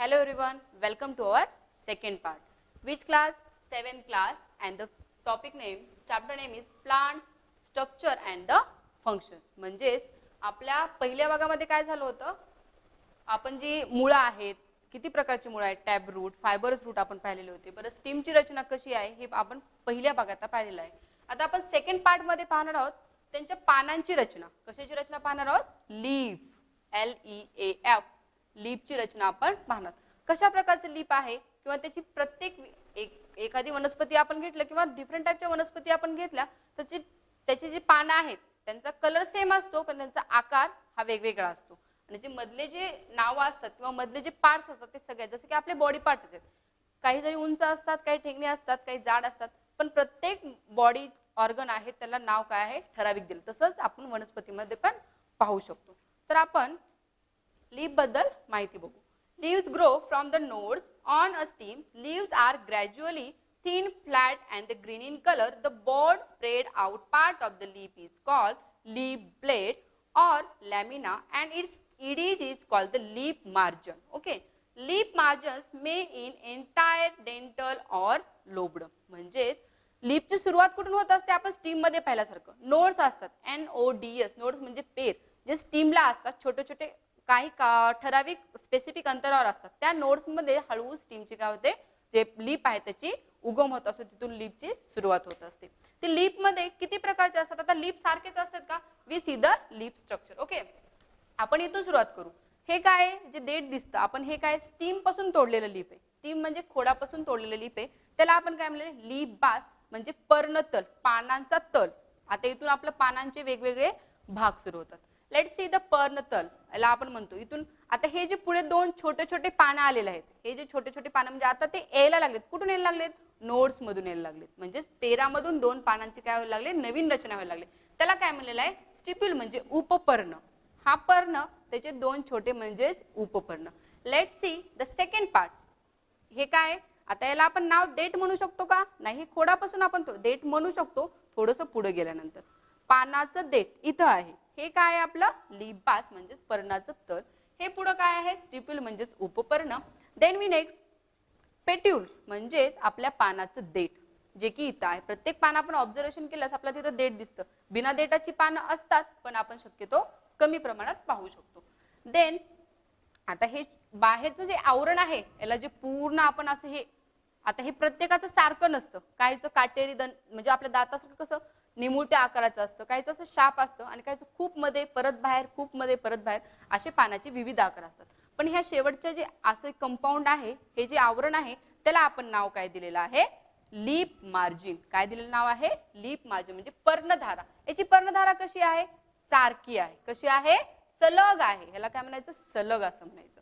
Hello everyone, welcome to our second part. Which class? 7th class, and the topic name, chapter name is plants, structure and the functions. म्हणजेच आपल्या पहिल्या भागामध्ये काय झालं होतं, आपण जी मुळं आहेत, किती प्रकारची मुळं आहेत, टॅब रूट, फायबरस रूट आपण पाहिलेले होते. बरं, स्टीमची रचना कशी आहे हे आपण पहिल्या भागात पाहिलेलं आहे. आता आपण सेकंड पार्ट मध्ये पाहणार आहोत त्यांच्या पानांची रचना. कशाची रचना पाहणार आहोत? लीफ, LEAF, लीफची रचना आपण पाहणार. कशा प्रकारचे लीफ आहे किंवा त्याची प्रत्येक एखादी वनस्पती आपण घेतलं किंवा डिफरंट टाईपच्या वनस्पती आपण घेतल्या त्याची जी पानं आहेत त्यांचा कलर सेम असतो, पण त्यांचा आकार हा वेगवेगळा असतो. आणि जे मधले जे नावं असतात किंवा मधले जे पार्ट्स असतात ते सगळे जसे की आपले बॉडी पार्ट्स आहेत. काही जरी उंच असतात, काही ठेंगणे असतात, काही जाड असतात, पण प्रत्येक बॉडी ऑर्गन आहे त्याला नाव काय आहे ठराविक दिलं. तसंच आपण वनस्पतीमध्ये पण पाहू शकतो. तर आपण लीफ बद्दल माहिती बघू. Leaves grow from the nodes on a stem. Leaves are gradually thin, flat and green in color. The broad spread out part of the leaf is called leaf blade or lamina, and its edge is called the leaf margin. Okay. Leaf margins may in entire dental or lobed. म्हणजे लीफची सुरुवात कुठून होत असते? आपण steam मध्ये पाहिल्यासारखं nodes असतात, NODS. Nodes म्हणजे पेर जे स्टीमला असतात, छोटे छोटे काही ठराविक स्पेसिफिक अंतरावर असतात. त्या नोड्स मध्ये हळू स्टीमची काय होते, जे लीफ आहे त्याची उगम होत असतो, तिथून लीफची सुरुवात होत असते. ते लीफ मध्ये किती प्रकारचे असतात? आता लीफ सारखेच असतात का? We see the leaf structure. Okay, आपण इथून सुरुवात करू. हे काय जे देठ दिसतं, आपण हे काय स्टीम पासून तोडलेलं लीफ आहे. स्टीम म्हणजे खोडापासून तोडलेलं लीफ आहे. त्याला आपण काय म्हणले? लीफ बास म्हणजे पर्णतल, पानांचा तल. आता इथून आपल्या पानांचे वेगवेगळे भाग सुरू होतात. लेट्स सी द पर्णतल, याला आपण म्हणतो. इथून आता हे जे पुढे दोन छोटे छोटे पानं आलेले आहेत, हे जे छोटे छोटे पानं म्हणजे आता ते यायला लागलेत. कुठून यायला लागलेत? नोड्स मधून यायला लागलेत. म्हणजे पेरामधून दोन पानांची काय व्हायला लागले? नवीन रचना व्हायला लागली. त्याला काय म्हणलेलं आहे? स्टिप्युल म्हणजे उपपर्ण. हा पर्ण, त्याचे दोन छोटे म्हणजेच उपपर्ण. Let's see the second part. हे काय? आता याला आपण नाव देठ म्हणू शकतो का? नाही, खोडापासून आपण देठ म्हणू शकतो थोडंसं पुढे गेल्यानंतर. पानाचं देठ इथं आहे. हे काय आहे? आपलं लीफ बास म्हणजे पर्णाचं तल. हे पुढे काय आहे? स्टिप्युल म्हणजेच उपपर्ण. देन वी नेक्स्ट पेट्यूल म्हणजेच आपल्या पानाचं देठ, जे की इथं आहे. प्रत्येक पान आपण ऑब्झर्वेशन केल्यास आपल्याला तिथं देठ दिसतं. बिना देठाची पानं असतात, पण आपण शक्यतो कमी प्रमाणात पाहू शकतो. देन आता हे बाहेरचं जे आवरण आहे याला जे पूर्ण आपण असं हे, आता हे प्रत्येकाचं सारखं नसतं. काहीचं काटेरी दंत म्हणजे आपल्या दातासारखं कसं निमुळत्या आकाराचं असतं, काहीचं असं शाप असतं, आणि काहीचं खूप मध्ये परत बाहेर, खूप मध्ये परत बाहेर, असे पानाचे विविध आकार असतात. पण ह्या शेवटच्या जे असं कंपाऊंड आहे, हे जे आवरण आहे, त्याला आपण नाव काय दिलेलं आहे? Leaf margin. काय दिलेलं नाव आहे? लीफ मार्जिन म्हणजे पर्णधारा. याची पर्णधारा कशी आहे? सारखी आहे. कशी आहे? सलग आहे. ह्याला काय म्हणायचं? सलग असं म्हणायचं.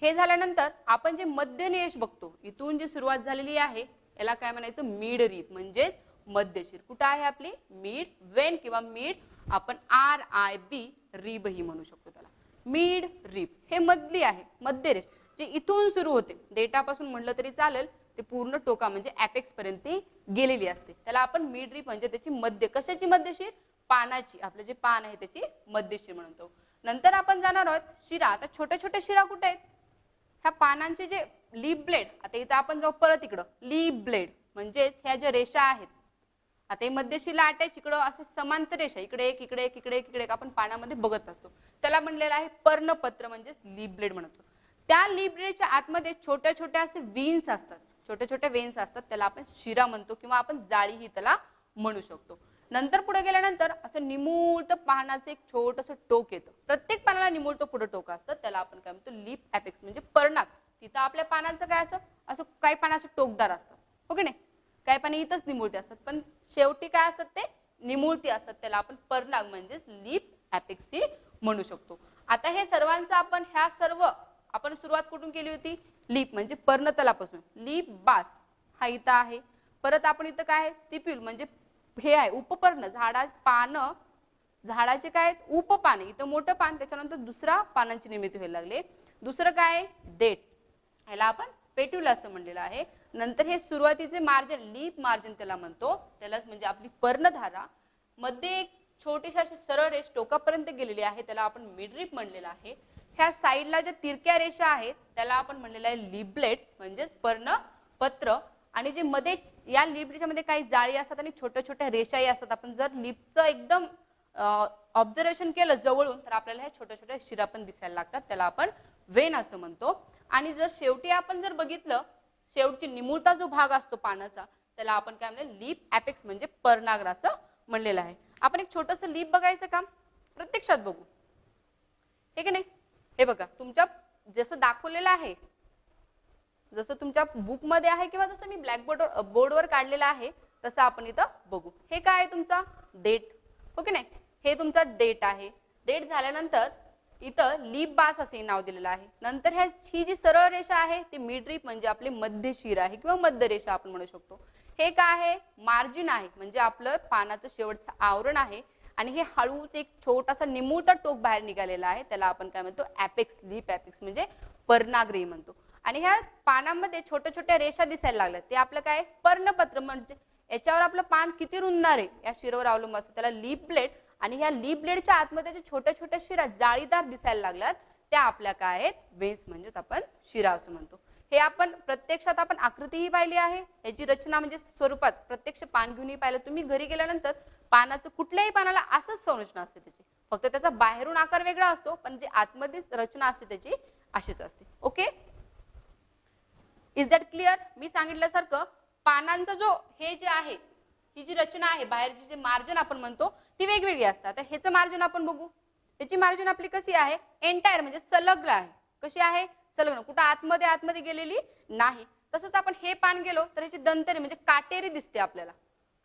हे झाल्यानंतर आपण जे मध्यनेश बघतो, इथून जी सुरुवात झालेली आहे याला काय म्हणायचं? मिड रीप म्हणजेच मध्यशीर. कुठं आहे आपली? मिड वेन किंवा मिड आपण RIB रीब ही म्हणू शकतो त्याला. मिड रीप हे मधली आहे, मध्यरेष जे इथून सुरू होते. डेटापासून म्हटलं तरी चालेल, ते पूर्ण टोका म्हणजे ॲपेक्स पर्यंत गेलेली असते. त्याला आपण मिड रीप म्हणजे त्याची मध्य. कशाची मध्यशीर? पानाची. आपलं जे पान आहे त्याची मध्यशीर म्हणतो. नंतर आपण जाणार आहोत शिरा. आता छोट्या छोट्या शिरा कुठे आहेत? ह्या पानांचे जे लीफ ब्लेड, आता इथं आपण जाऊ परत इकडं, लीफ ब्लेड म्हणजेच ह्या ज्या रेषा आहेत, आता हे मध्यशीला अटॅच इकडं असे समांतर रेषा, इकडे एक, इकडे एक, इकडे एक, इकडे एक आपण पानामध्ये बघत असतो. त्याला म्हणलेलं आहे पर्णपत्र म्हणजेच लीफ ब्लेड म्हणतो. त्या लीफ ब्लेडच्या आतमध्ये छोट्या छोट्या असे वेन्स असतात, छोट्या छोट्या वेन्स असतात, त्याला आपण शिरा म्हणतो किंवा आपण जाळी ही त्याला म्हणू शकतो. नंतर पुढे गेल्यानंतर असं निमुळतं पानाचं एक छोटंसं टोक येतं. प्रत्येक पानाला निमुळतं पुढे टोक असतं, त्याला आपण काय म्हणतो? लीफ ॲपेक्स म्हणजे पर्णाक. तिथं आपल्या पानांचं काय असं असं काही पानं असं टोकदार असतात, हो की नाही? काही पाने इथंच निमुळते असतात, पण शेवटी काय असतात? ते निमुळती असतात. त्याला आपण पर्णाक म्हणजेच लीफ ॲपेक्स ही म्हणू शकतो. आता हे सर्वांचं आपण ह्या सर्व आपण सुरुवात कुठून केली होती? लीफ म्हणजे पर्णतलापासून. लीफ बास हा इथं आहे. परत आपण इथं काय आहे? स्टिप्युल म्हणजे हे आहे उपपर्ण. पानं, झाडाचे काय? उपपाने. इथं मोठं पान, त्याच्यानंतर दुसरा पानांची निर्मिती व्हायला लागले. दुसरं काय? देठ. ह्याला आपण पेट्यूल असं म्हणलेलं आहे. नंतर हे सुरुवातीचे मार्जिन, लीफ मार्जिन त्याला म्हणतो. त्यालाच म्हणजे आपली पर्णधारा. मध्ये एक छोटीशी अशी सरळ रेष टोकापर्यंत गेलेली आहे, त्याला आपण मिड रीप म्हणलेलं आहे. ह्या साईडला ज्या तिरक्या रेषा आहेत त्याला आपण म्हणलेलं आहे लिपलेट म्हणजेच पर्णपत्र. आणि जे मध्ये या लिप रेषामध्ये काही जाळी असतात आणि छोट्या छोट्या रेषाही असतात. आपण जर लिपचं एकदम ऑब्झर्वेशन केलं जवळून तर आपल्याला ह्या छोट्या छोट्या शिरा पण दिसायला लागतात, त्याला आपण वेन असं म्हणतो. आणि जर शेवटी आपण जर बघितलं, शेवटची निमुळता जो भाग असतो पानाचा त्याला आपण काय म्हणलं, लीप ॲपेक्स म्हणजे पर्णाग्र असं म्हणलेलं आहे. आपण एक छोटंसं लीप बघायचं काम प्रत्यक्षात बघू, हे की नाही. हे बघा तुमच्या जसं दाखवलेलं आहे, जसं तुमच्या बुक मध्ये आहे किंवा जसं मी ब्लॅकबोर्ड बोर्डवर काढलेलं आहे तसं आपण इथं बघू. हे काय आहे तुमचा डेट, हो की नाही. हे तुमचा डेट आहे. डेट झाल्यानंतर इथं लीप बास असे नाव दिलेलं आहे. नंतर ही जी सरळ रेषा आहे ती मिड रीप म्हणजे आपली मध्य शिर आहे किंवा मध्य रेषा आपण म्हणू शकतो. हे काय आहे, मार्जिन आहे म्हणजे आपलं पानाचं शेवटचं आवरण आहे. आणि हे हळूच एक छोटासा निमुळता टोक बाहेर निघालेला आहे, त्याला आपण काय म्हणतो, ॲपेक्स, लीप ॲपेक्स म्हणजे पर्णाग्री म्हणतो. आणि ह्या पानामध्ये छोट्या छोट्या रेषा दिसायला लागल्या, ते आपलं काय, पर्णपत्र. म्हणजे याच्यावर आपलं पान किती रुंदणार आहे या शिरावर अवलंबून असतं, त्याला लीप ब्लेड. आणि ह्या लीप ब्लेडच्या आतमध्ये जे छोट्या छोट्या शिरा जाळीदार दिसायला लागल्यात त्या आपल्या काय आहेत, वेन्स म्हणजेच आपण शिरा असं म्हणतो. हे आपण प्रत्यक्षात आपण आकृतीही पाहिली आहे, याची रचना म्हणजे स्वरूपात प्रत्यक्ष पान घेऊनही पाहिलं. तुम्ही घरी गेल्यानंतर पानाचं कुठल्याही पानाला असंच संरचना असते त्याची, फक्त त्याचा बाहेरून आकार वेगळा असतो पण जे आतमध्ये रचना असते त्याची अशीच असते. Okay, is that clear. मी सांगितल्यासारखं पानांचा जो हे जे आहे, ही जी रचना आहे बाहेरची जे मार्जिन आपण म्हणतो ती वेगवेगळी असतात. तर ह्याचं मार्जिन आपण बघू. याची मार्जिन आपली कशी आहे, एंटायर म्हणजे संलग्न आहे. कशी आहे, संलग्न, कुठं आतमध्ये आतमध्ये गेलेली नाही. तसंच आपण हे पान गेलो तर याची दंतरी म्हणजे काटेरी दिसते आपल्याला.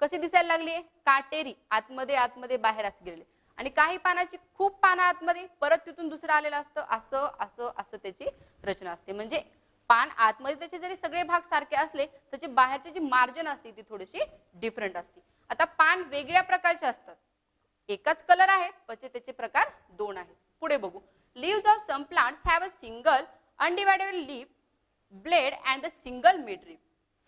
कशी दिसायला लागली आहे, काटेरी, आतमध्ये आतमध्ये बाहेर असे गेलेले. आणि काही पानाची खूप पानं आतमध्ये परत तिथून दुसरं आलेलं असतं, असं असं असं त्याची रचना असते. म्हणजे पान आतमध्ये त्याचे जरी सगळे भाग सारखे असले त्याची बाहेरची जी मार्जिन असते ती थोडीशी डिफरंट असते. आता पान वेगळ्या प्रकारचे असतात, एकच कलर आहे पण त्याचे प्रकार दोन आहेत. पुढे बघू. Leaves of some plants have a single undividable leaf blade and the single midrib.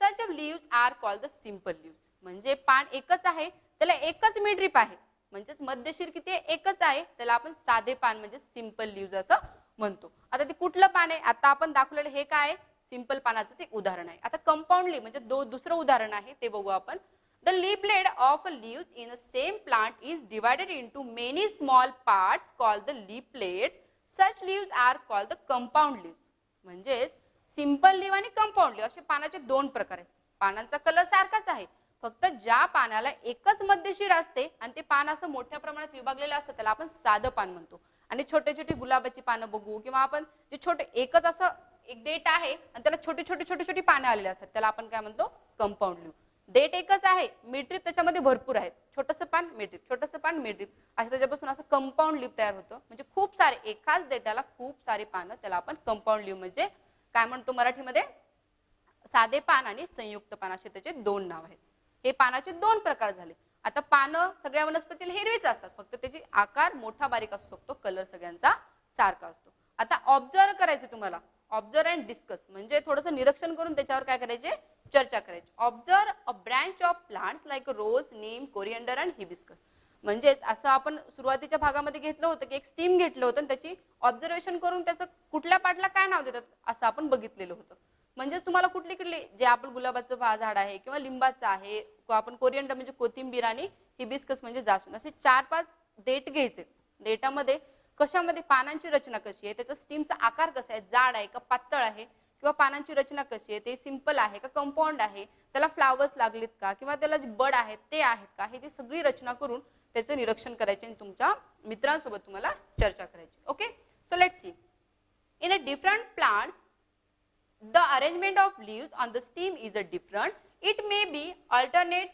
Such leaves are called the simple leaves. म्हणजे पान एकच आहे त्याला एकच मिडरीप आहे, म्हणजेच मध्यशीर किती आहे, एकच आहे, त्याला आपण साधे पान म्हणजे सिंपल लीव्स असं म्हणतो. आता ते कुठलं पान आहे, आता आपण दाखवलेलं हे काय, सिंपल पानाचं एक उदाहरण आहे. आता कंपाऊंड लीव्ह म्हणजे दुसरं उदाहरण आहे ते बघू आपण. The leaf blade of leaves in the same plant is divided into many small parts called the leaf blades. Such leaves are called the compound leaves. म्हणजे सिंपल लीव्ह आणि कंपाऊंड लीव्ह असे पानाचे दोन प्रकार आहेत. पानांचा कलर सारखाच आहे, फक्त ज्या पानाला एकच मध्यशीर असते आणि ते पान असं मोठ्या प्रमाणात विभागलेलं असतं त्याला आपण साधं पान म्हणतो. आणि छोटे छोटे गुलाबाची पानं बघू किंवा आपण जे छोटे एकच असं एक देठ आहे आणि त्याला छोटी छोटी छोटी छोटी पानं आलेली असतात त्याला आपण काय म्हणतो, कंपाऊंड लीव्ह. देठ एकच आहे, मिडरीप त्याच्यामध्ये भरपूर आहेत, छोटंसं पान मिडरीप, छोटंसं पान मिडरीप, असं त्याच्यापासून असं कंपाऊंड लीव्ह तयार होतं. म्हणजे खूप सारे, एकाच देठाला खूप सारे पानं, त्याला आपण कंपाऊंड लीव्ह म्हणजे काय म्हणतो मराठीमध्ये, साधे पान आणि संयुक्त पान असे त्याचे दोन नाव आहेत. हे पानाचे दोन प्रकार झाले. आता पानं सगळ्या वनस्पतीला हिरवीच असतात, फक्त त्याची आकार मोठा बारीक असू शकतो, कलर सगळ्यांचा सारखा असतो. आता ऑब्झर्व करायचे तुम्हाला, ऑब्झर्व अँड डिस्कस म्हणजे थोडंसं निरीक्षण करून त्याच्यावर काय करायचे, चर्चा करायची. Observe a branch of plants like rose, neem, coriander and hibiscus. म्हणजेच असं आपण सुरुवातीच्या भागामध्ये घेतलं होतं की एक स्टीम घेतलं होतं आणि त्याची ऑब्झर्वेशन करून त्याचं कुठल्या पाटला काय नाव देतात असं आपण बघितलेलं होतं. म्हणजे तुम्हाला कुठली कुठली, जे आपण गुलाबाचं झाड आहे किंवा लिंबाचं आहे, आपण कोरिएंडर म्हणजे कोथिंबीर आणि हिबिस्कस म्हणजे जास्वंद, असे 4-5 देठ घ्यायचे. देठामध्ये कशामध्ये पानांची रचना कशी आहे, त्याचा स्टीमचा आकार कसा आहे, जाड आहे का पातळ आहे, किंवा पानांची रचना कशी आहे, ते सिंपल आहे का कंपाऊंड आहे, त्याला फ्लावर्स लागलेत का किंवा त्याला जे बड आहेत ते आहेत का, हे जी सगळी रचना करून त्याचं निरीक्षण करायचे आणि तुमच्या मित्रांसोबत तुम्हाला चर्चा करायची. Okay, so let's C. In a different plants the arrangement of leaves on the stem is a different. It may be alternate,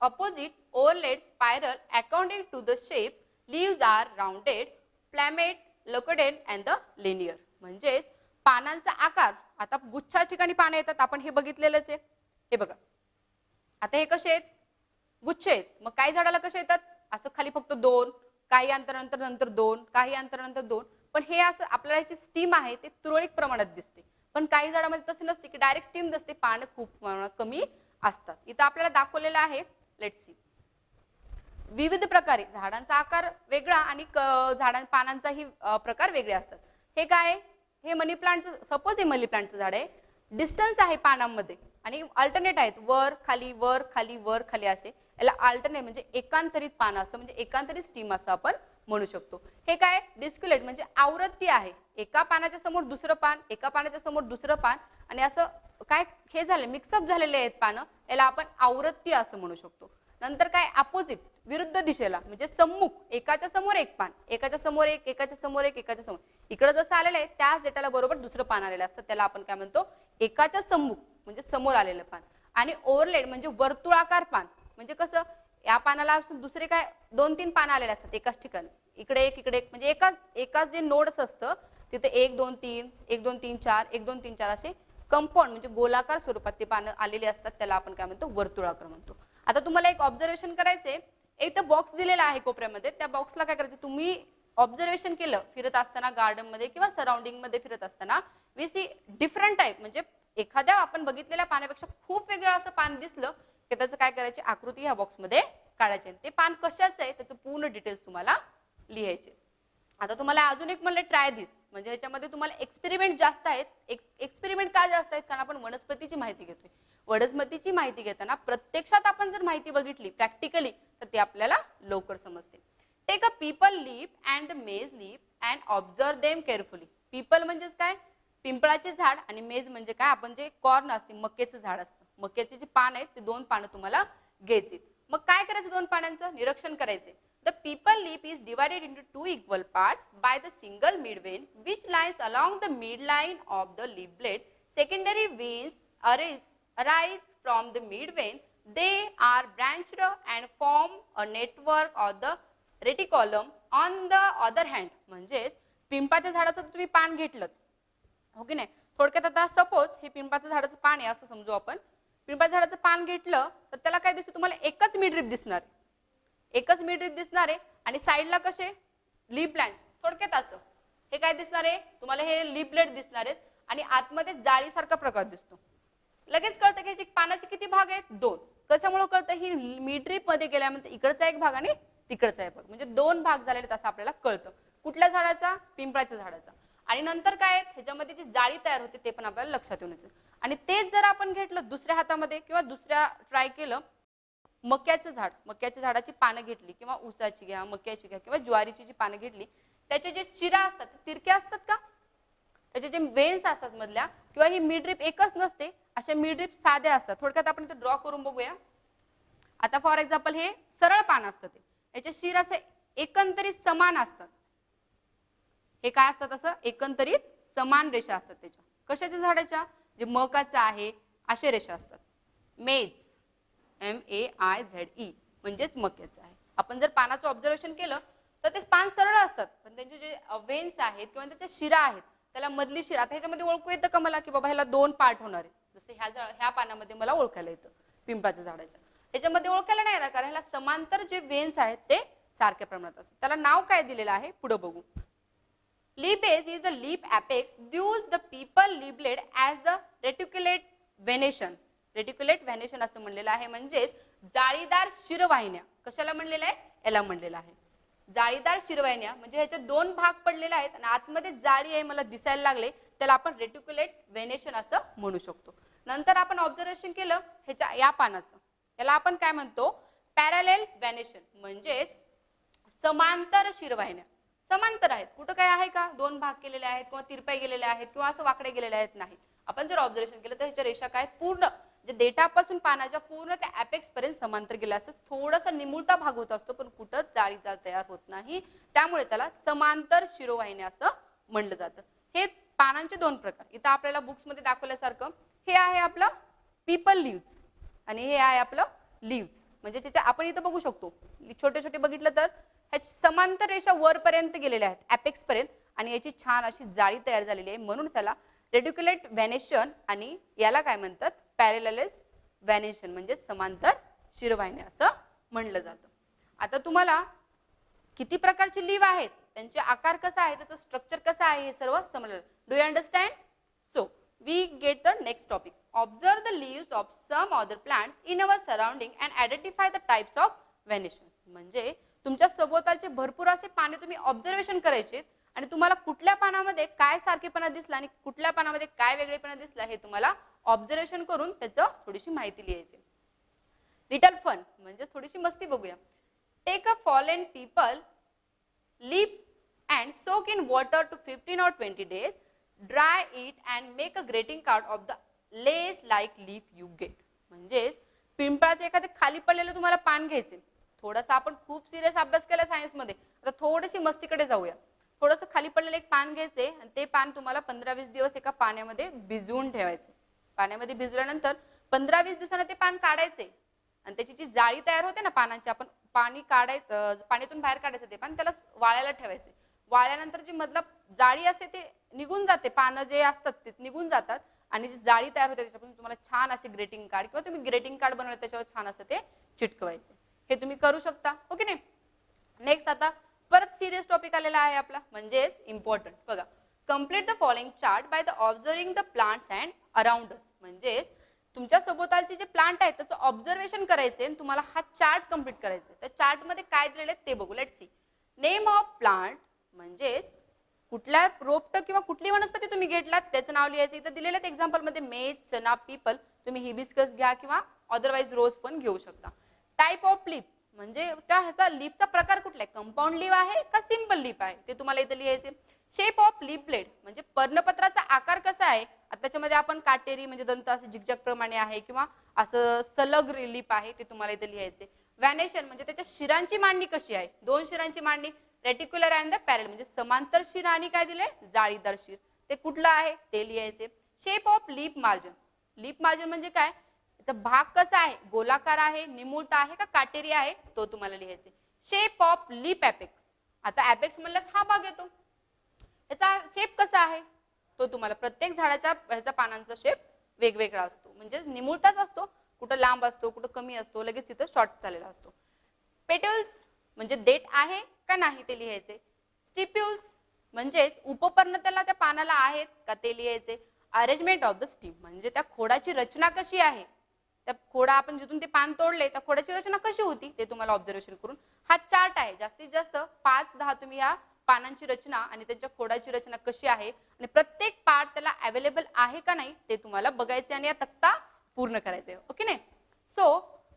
opposite, ovalate, spiral according to the shapes. Leaves are rounded, plumate, locodent and the linear. म्हणजे पानांचा आकार, आता गुच्छा ठिकाणी पाने येतात आपण हे बघितलेलंच आहे. हे बघा आता हे कसे आहेत, गुच्छ आहेत. मग काही झाडाला कसे येतात, असं खाली फक्त दोन, काही अंतरानंतर नंतर दोन, काही अंतरानंतर दोन. पण हे असं आपल्याला याची स्टीम आहे ते तुरळक प्रमाणात दिसते. पण काही झाडामध्ये तसे नसते की डायरेक्ट स्टीम दिसते, पानं खूप कमी असतात. इथं आपल्याला दाखवलेलं आहे, लेट्स सी. विविध प्रकारे झाडांचा आकार वेगळा आणि पानांचाही प्रकार वेगळे असतात. हे काय, हे मनी प्लांटचं, सपोज हे मनी प्लांटचं झाड आहे, डिस्टन्स आहे पानांमध्ये आणि अल्टरनेट आहेत, वर खाली वर खाली वर खाली असे, याला अल्टरनेट म्हणजे एकांतरित पानं असं, म्हणजे एकांतरित स्टीम असं आपण म्हणू शकतो. हे काय, डिस्क्युलेट म्हणजे आवृत्ती आहे, एका पानाच्या समोर दुसरं पान, एका पानाच्या समोर दुसरं पान आणि असं काय हे झालं, मिक्सअप झालेले आहेत पानं, याला आपण आवृत्ती असं म्हणू शकतो. नंतर काय, अपोजिट विरुद्ध दिशेला म्हणजे सम्मुख, एकाच्या समोर एक पान, एकाच्या समोर एक, एकाच्या समोर एक, एकाच्या समोर, इकडे जसं आलेलं आहे त्याच डेटाला बरोबर दुसरं पान आलेलं असतं, त्याला आपण काय म्हणतो, एकाच्या सम्मुख म्हणजे समोर आलेलं पान. आणि ओव्हरलेड म्हणजे वर्तुळाकार पान, म्हणजे कसं, या पानाला दुसरे काय 2-3 पानं आलेले असतात एकाच ठिकाणी, इकडे एक इकडे एक, म्हणजे एकाच जे नोड्स असतं तिथे 1 2 3 1 2 3 4 1 2 3 4 असे कंपाऊंड म्हणजे गोलाकार स्वरूपात ते पानं आलेली असतात, त्याला आपण काय म्हणतो, वर्तुळाकार म्हणतो. आता तुम्हाला एक ऑब्झर्वेशन करायचंय, एक तर बॉक्स दिलेला आहे कोपऱ्यामध्ये, त्या बॉक्सला काय करायचं, तुम्ही ऑब्झर्वेशन केलं फिरत असताना गार्डन मध्ये किंवा सराउंडिंग मध्ये फिरत असताना, वी सी डिफरंट टाईप, म्हणजे एखाद्या आपण बघितलेल्या पानापेक्षा खूप वेगळं असं पान दिसलं की त्याचं काय करायची, आकृती ह्या बॉक्समध्ये काढायची, ते पान कशाचं आहे त्याचं पूर्ण डिटेल्स तुम्हाला लिहायचे. आता तुम्हाला अजून एक म्हणलं ट्राय दिस, म्हणजे ह्याच्यामध्ये तुम्हाला एक्सपेरिमेंट जास्त आहेत. एक्सपेरिमेंट का जास्त आहेत, कारण आपण वनस्पतीची माहिती घेतोय. वनस्पतीची माहिती घेताना प्रत्यक्षात आपण जर माहिती बघितली प्रॅक्टिकली तर ती आपल्याला लवकर समजते. Take a peepal leaf and maize leaf and observe them carefully. Peepal म्हणजेच काय, पिंपळाचे झाड, आणि मेज म्हणजे काय, आपण जे कॉर्न असते, मक्याचं झाड असतं, मक्याचे जे पान आहेत ते 2 पानं तुम्हाला घ्यायचे. मग काय करायचं, 2 पानांचं निरीक्षण करायचे. The people leaf is divided into 2 equal parts by the single midvein which lies along the midline of the leaf blade. Secondary veins arise from the midvein. They are branched and form a network of the reticulum. On the other hand, म्हणजे पिंपाच्या झाडाचं तुम्ही पान घेतलं, हो की नाही, थोडक्यात आता सपोज हे पिंपाचं झाडाचं पान आहे असं समजू आपण, पिंपाच्या झाडाचं पान घेतलं तर त्याला काय दिसतं, तुम्हाला एकच मिडरिप दिसणार, एकच मिडरिप दिसणार आहे, आणि साईडला कसे लीफ प्लांट, थोडक्यात असं हे काय दिसणार आहे तुम्हाला, हे लीफ ब्लेड दिसणार आहेत आणि आतमध्ये जाळीसारखा प्रकार दिसतो. लगेच कळतं की पानाचे किती भाग आहेत, 2. कशामुळे कळतं, ही मिडरिप मध्ये गेल्यानंतर इकडचा एक भाग आणि तिकडचा एक भाग, म्हणजे 2 भाग झालेले आहेत असं आपल्याला कळतं. कुठल्या झाडाचा, पिंपळाच्या झाडाचा. आणि नंतर काय, ह्याच्यामध्ये जी जाळी तयार होते ते पण आपल्याला लक्षात येऊन येतं. आणि तेच जर आपण घेतलं दुसऱ्या हातामध्ये किंवा दुसऱ्या ट्राय केलं, मक्याचं झाड, मक्याच्या झाडाची पानं घेतली किंवा ऊसाची घ्या, मक्याची घ्या किंवा ज्वारीची जी पानं घेतली, त्याचे जे शिरा असतात तिरक्या असतात का, त्याचे जे वेन्स असतात मधल्या, किंवा ही मिडरिप एकच नसते, अशा मिडरिप साध्या असतात. थोडक्यात आपण इथे ड्रॉ करून बघूया. आता फॉर एक्झाम्पल हे सरळ पान असतं, ते याचे शिर असे एकंदरीत समान असतात. हे काय असतात, असं एकंदरीत समान रेषा असतात त्याच्या. कशाच्या झाडाच्या, जे मकाचं आहे अशा रेषा असतात. मेज MEIZE म्हणजेच मक्याचं आहे. आपण जर पानाचं ऑब्झर्वेशन केलं तर ते पान सरळ असतात, पण त्यांचे जे वेन्स आहेत किंवा त्याच्या शिरा आहेत त्याला मधली शिरा, आता ह्याच्यामध्ये ओळखू येतं का मला की बाबा ह्याला 2 पार्ट होणार आहेत, जसं ह्या पानामध्ये मला ओळखायला येतं पिंपळाच्या झाडाच्या, ह्याच्यामध्ये ओळखायला नाही येणार कारण ह्याला समांतर जे वेन्स आहेत ते सारख्या प्रमाणात असतात. त्याला नाव काय दिलेलं आहे पुढे बघू. Leaf base is the leaf apex dues the people leaf blade as the reticulate venation. Reticulate venation असं म्हणलेलं आहे, म्हणजे जाळीदार शिरवाहिन्या. कशाला म्हणलेलं आहे, याला म्हणलेलं आहे जाळीदार शिरवाहिन्या, म्हणजे ह्याचे 2 भाग पडलेले आहेत आणि आतमध्ये जाळी आहे मला दिसायला लागले, त्याला आपण रेटिक्युलेट व्हॅनेशन असं म्हणू शकतो. नंतर आपण ऑब्झर्वेशन केलं ह्याच्या या पानाचं, याला आपण काय म्हणतो, पॅरलेल व्हॅनेशन, म्हणजे समांतर शिरवाहिन्या. समांतर आहेत, कुठं काय आहे का 2 भाग केलेले आहेत किंवा तिरपे गेलेले आहेत किंवा असं वाकडे गेलेले आहेत, नाही. आपण जर ऑब्झर्वेशन केलं तर ह्याच्या रेषा काय पूर्ण जे डेटापासून पानाच्या पूर्ण त्या ॲपेक्स पर्यंत समांतर गेल्या असं थोडासा निमुळता भाग होत असतो, पण कुठंच जाळीदार तयार होत नाही, त्यामुळे त्याला समांतर शिरोवाहिन्या असं म्हणलं जातं. हे पानांचे 2 प्रकार इथं आपल्याला बुक्स मध्ये दाखवल्यासारखं, हे आहे आपलं पीपल लीव्स आणि हे आहे आपलं लीव्स, म्हणजे त्याच्या आपण इथं बघू शकतो छोटे छोटे बघितलं तर ह्याची समांतर रेषा वरपर्यंत गेलेल्या आहेत ॲपेक्स पर्यंत, आणि याची छान अशी जाळी तयार झालेली आहे, म्हणून त्याला रेटिक्युलेट व्हॅनेशन आणि याला काय म्हणतात, पॅरलेल व्हॅनेशन म्हणजे समांतर शिरवाहिन्या असं म्हणलं जातं. आता तुम्हाला किती प्रकारचे लीव्ह आहेत, त्यांचे आकार कसा आहे, त्याचं स्ट्रक्चर कसं आहे हे सर्व समजलं. Do you understand? So we get the next topic. Observe the leaves of some other plants in our surrounding and identify the types of venations. म्हणजे तुमच्या सभोवतालचे भरपूर असे पाने तुम्ही ऑब्झर्वेशन करायचे आणि तुम्हाला कुठल्या पानामध्ये काय सारखेपणा दिसला आणि कुठल्या पानामध्ये काय वेगळेपणा दिसला हे तुम्हाला ऑब्झर्वेशन करून त्याचं थोडीशी माहिती लिहायची. लिटल फन म्हणजे थोडीशी मस्ती बघूया. Take a fallen peepal, leaf and soak in water to 15 or 20 days, dry it and make a greeting card of the lace like leaf you get. म्हणजे पिंपळाचे एखादे खाली पडलेलं तुम्हाला पान घ्यायचे. थोडासा आपण खूप सिरियस अभ्यास केला सायन्स मध्ये, आता थोडीशी मस्तीकडे जाऊया. थोडंसं खाली पडलेलं एक पान घ्यायचे आणि ते पान तुम्हाला 15-20 दिवस एका पाण्यामध्ये भिजवून ठेवायचे. पाण्यामध्ये भिजल्यानंतर 15-20 दिवसांना ते पान काढायचे आणि त्याची जी जाळी तयार होते ना पानांची, आपण पाणी काढायचं, पाण्यातून बाहेर काढायचं ते पान, त्याला वाळायला ठेवायचे. वाळल्यानंतर जी मधला जाळी असते ते निघून जाते, पानं जे असतात ते निघून जातात आणि जी जाळी तयार होते त्याच्यापासून तुम्हाला छान असे ग्रेटिंग कार्ड किंवा तुम्ही ग्रेटिंग कार्ड बनवलं त्याच्यावर छान असं ते चिटकवायचे. हे तुम्ही करू शकता, ओके नाही. नेक्स्ट आता परत सिरियस टॉपिक आलेला आहे आपला, म्हणजेच इम्पॉर्टंट. बघा, complete the following chart by the observing the plants and around us. म्हणजे तुमच्या सभोवतालचे जे प्लांट आहेत त्याचं ऑब्झर्वेशन करायचे आणि तुम्हाला हा चार्ट कम्प्लीट करायचा. त्या चार्ट मध्ये काय दिलेलं आहे ते बघू. Let's see. Name of plant म्हणजे कुठल्या रोपट किंवा कुठली वनस्पती तुम्ही घेतलात त्याचं नाव लिहायचं. इथं दिलेलं आहे एक्झाम्पल मध्ये मेज, चना, पीपल. तुम्ही हिबिस्कस घ्या किंवा अदरवाइज रोज पण घेऊ शकता. टाइप ऑफ लीफ म्हणजे त्या ह्याचा लीफचा प्रकार कुठला आहे, कंपाऊंड लीफ आहे का सिंपल लीफ आहे ते तुम्हाला इथं लिहायचे. शेप ऑफ लीफ ब्लेड म्हणजे पर्णपत्राचा आकार कसा आहे. आता त्याच्यामध्ये आपण काटेरी म्हणजे दंत असे झिगझॅग प्रमाणे आहे किंवा असं सलग लीफ आहे ते तुम्हाला इथं लिहायचे. व्हॅनेशन म्हणजे त्याच्या शिरांची मांडणी कशी आहे, 2 शिरांची मांडणी. रेटिक्युलर अँड द पॅरल म्हणजे समांतर शिर आणि काय दिले जाळीदार शिर, ते कुठलं आहे ते लिहायचे. Shape of leaf margin. Leaf margin म्हणजे काय, त्याचा भाग कसा आहे, गोलाकार आहे, निमुळता आहे का काटेरी आहे तो तुम्हाला लिहायचे. Shape of leaf apex. आता एपेक्स म्हणल्यास हा भाग येतो, याचा शेप कसा आहे तो तुम्हाला, प्रत्येक झाडाच्या ह्याचा पानांचा शेप वेगवेगळा असतो. म्हणजे निमुळताच असतो, कुठं लांब असतो कुठं कमी असतो, लगेच तिथं शॉर्ट चाललेला असतो. पेटल्स म्हणजे देठ आहे का नाही ते लिहायचे. स्टिप्युल्स म्हणजे उपपर्ण त्याला त्या पानाला आहेत का ते लिहायचे. अरेंजमेंट ऑफ द स्टीम म्हणजे त्या खोडाची रचना कशी आहे, त्या खोडा आपण जिथून ते पान तोडले त्या खोडाची रचना कशी होती ते तुम्हाला ऑब्झर्वेशन करून हा चार्ट आहे. जास्तीत जास्त 5-10 तुम्ही ह्या पानांची रचना आणि त्यांच्या खोडाची रचना कशी आहे आणि प्रत्येक पार्ट त्याला अवेलेबल आहे का नाही ते तुम्हाला बघायचे आणि या तक्ता पूर्ण करायचे, ओके नाही. सो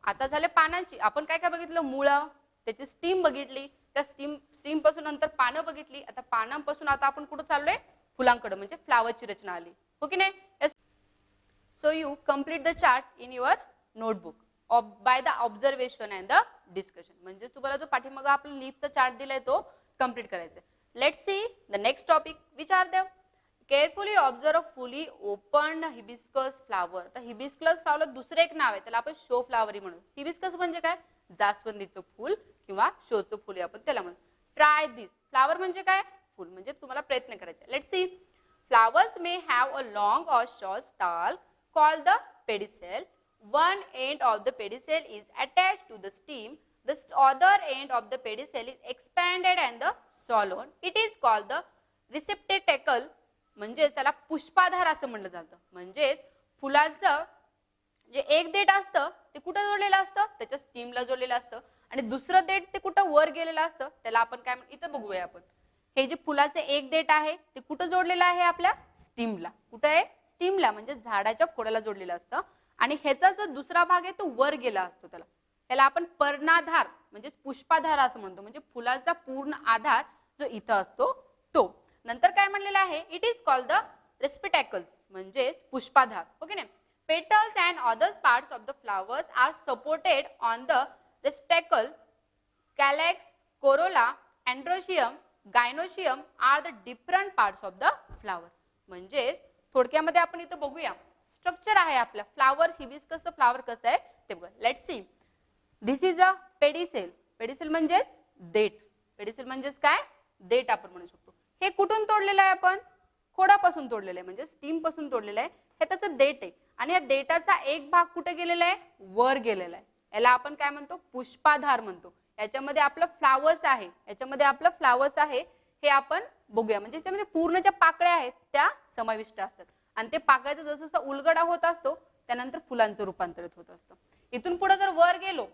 आता झाले पानांची, आपण काय काय बघितलं, मुळं, त्याची स्टीम बघितली, त्या स्टीम पासून नंतर पानं बघितली. आता पानांपासून आता आपण कुठं चाललोय, फुलांकडे म्हणजे फ्लावरची रचना आली, ओके नाही. So you complete the chart in your notebook by the observation and the discussion. म्हणजे तुम्हाला जो पाठीमागं आपला लीफचा चार्ट दिलाय तो कम्प्लीट करायचा. Let's see the next topic which are देव. Carefully observe fully open hibiscus flower. तर हिबिस्कस फ्लावर दुसरं एक नाव आहे, त्याला आपण शो फ्लावरी म्हणू. हिबिस्कस म्हणजे काय, जास्वंदीचं फूल किंवा शोचं फूल आपण त्याला म्हणतो. ट्राय दिस. फ्लावर म्हणजे काय, फूल, म्हणजे तुम्हाला प्रयत्न करायचे. Let's see. Flowers may have a long or short stall called the pedicel. One end of the pedicel is attached to the stem. The other end of the pedicel is expanded and the swollen. It is called the receptacle. म्हणजे त्याला पुष्पाधार असं म्हणलं जातं. म्हणजे फुलांचं जे एक देठ असतं ते कुठं जोडलेलं असतं, त्याच्या स्टीमला जोडलेलं असतं आणि दुसरं देठ ते कुठं वर गेलेलं असतं त्याला आपण काय इथं बघूया आपण. हे जे फुलाचे एक देठ आहे ते कुठं जोडलेलं आहे, आपल्या स्टीमला. कुठं आहे, स्टीमला म्हणजे झाडाच्या खोडाला जोडलेलं असतं आणि ह्याचा जो दुसरा भाग आहे तो वर गेला असतो, त्याला आपण पर्णाधार म्हणजे पुष्पाधार असं म्हणतो. म्हणजे फुलाचा पूर्ण आधार जो इथं असतो तो. नंतर काय म्हणलेलं आहे, इट इज कॉल्ड द रेस्पिटॅकल्स म्हणजे पुष्पाधार, ओके नाही. Petals and other parts of the flowers are supported on the receptacle. Calyx, corolla, androecium, gynoecium are the different parts of the flower. म्हणजे थोडक्यामध्ये आपण इथं बघूया स्ट्रक्चर आहे आपल्या फ्लावर हिबिस्कसचं फ्लावर कसं आहे ते बघा. Let's see. This is a pedicel. Pedicel म्हणजेच देठ. पेडिसेल म्हणजेच काय, देठ आपण म्हणू शकतो. हे कुठून तोडलेलं आहे आपण, खोडापासून तोडलेलं आहे म्हणजे स्टीम पासून तोडलेलं आहे. हे त्याचं देठ आहे आणि या देठाचा एक भाग कुठे गेलेला आहे, वर गेलेला आहे. याला आपण काय म्हणतो, पुष्पाधार म्हणतो. याच्यामध्ये आपलं फ्लावर्स आहे, याच्यामध्ये आपलं फ्लावर्स आहे हे आपण बघूया. म्हणजे याच्यामध्ये पूर्ण ज्या पाकळ्या आहेत त्या समाविष्ट असतात आणि ते पाकळ्याचा जसं जसं उलगडा होत असतो त्यानंतर फुलांचं रूपांतरित होत असतं. इथून पुढे जर वर गेलो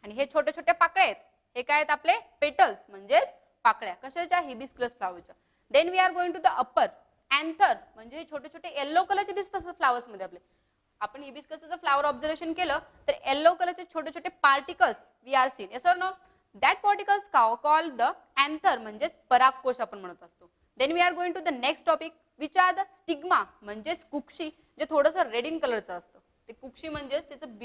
आणि हे छोट्या छोट्या पाकळ्या आहेत, हे काय आहेत आपले पेटल्स म्हणजेच पाकळ्या कशाच्या, हिबिस्कस फ्लावरच्या. Then we are going to the upper anther, म्हणजे छोटे छोटे येल्लो कलरचे दिसतात फ्लावर्स मध्ये आपले. आपण हिबिस्कसचं फ्लावर ऑब्झर्वेशन केलं तर येल्लो कलरचे छोटे छोटे particles we are seen. Yes or no? That particles called the anther, म्हणजे परागकोश आपण म्हणत असतो. Then we are going to the next topic which are the stigma, म्हणजेच कुक्षी, जे थोडंसं रेड इन कलरचं असतं. ते कुक्षी म्हणजेच त्याचं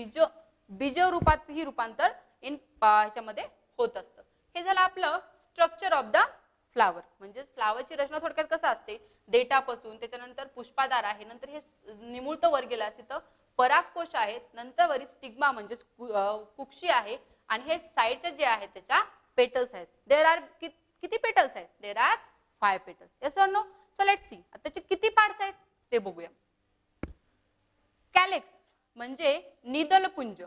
बीज रूपात ही रूपांतर इन ह्याच्यामध्ये होत असतं. हे झालं आपलं स्ट्रक्चर ऑफ द फ्लावर. म्हणजे फ्लावरची रचना थोडक्यात कसं असते, देठापासून त्याच्यानंतर पुष्पादार आहे, नंतर हे निमुळत वर गेलं तिथं परागकोश आहेत, नंतर वरी स्टिग्मा म्हणजेच कुक्षी आहे, आणि हे साईडचे जे आहेत त्याच्या पेटल्स आहेत. देर आर किती पेटल्स आहेत? There are 5 petals. Yes or no? So let's see आता त्याचे किती पार्ट्स आहेत ते बघूया. कॅलेक्स म्हणजे निदलपुंज.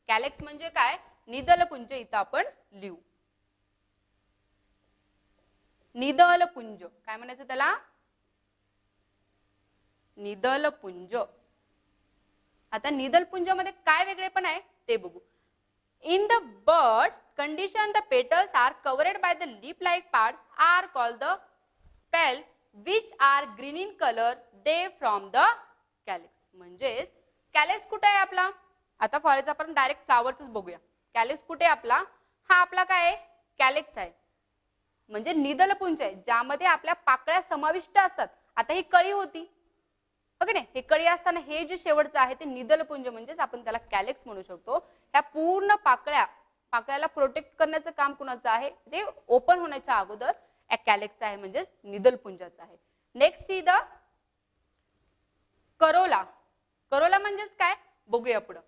कॅलेक्स म्हणजे काय? निदलपुंज. इथं आपण लिहू निदलपुंज. काय म्हणायचं त्याला? निदलपुंज. आता निदलपुंजामध्ये काय वेगळेपण आहे ते बघू. In the bud condition, the petals are covered by the leaf-like parts are called the spell, which are green in color. They from the calyx. म्हणजे कॅलेक्स कुठे आहे आपला? आता फॉर एक्झाम्पल आपण डायरेक्ट फ्लावरच बघूया. कॅलेक्स कुठे आपला? हा आपला काय आहे? कॅलेक्स आहे, म्हणजे निदलपुंज आहे, ज्यामध्ये आपल्या पाकळ्या समाविष्ट असतात. आता ही कळी होती बघ ना, हे कळी असताना हे जे शेवटचं आहे ते निदलपुंज, म्हणजेच आपण त्याला कॅलेक्स म्हणू शकतो. ह्या पूर्ण पाकळ्याला प्रोटेक्ट करण्याचं काम कुणाचं आहे? ते ओपन होण्याच्या अगोदर कॅलेक्सचं आहे, म्हणजेच निदलपुंजाचं आहे. Next see the corolla. Corolla म्हणजेच काय बघूया पुढं.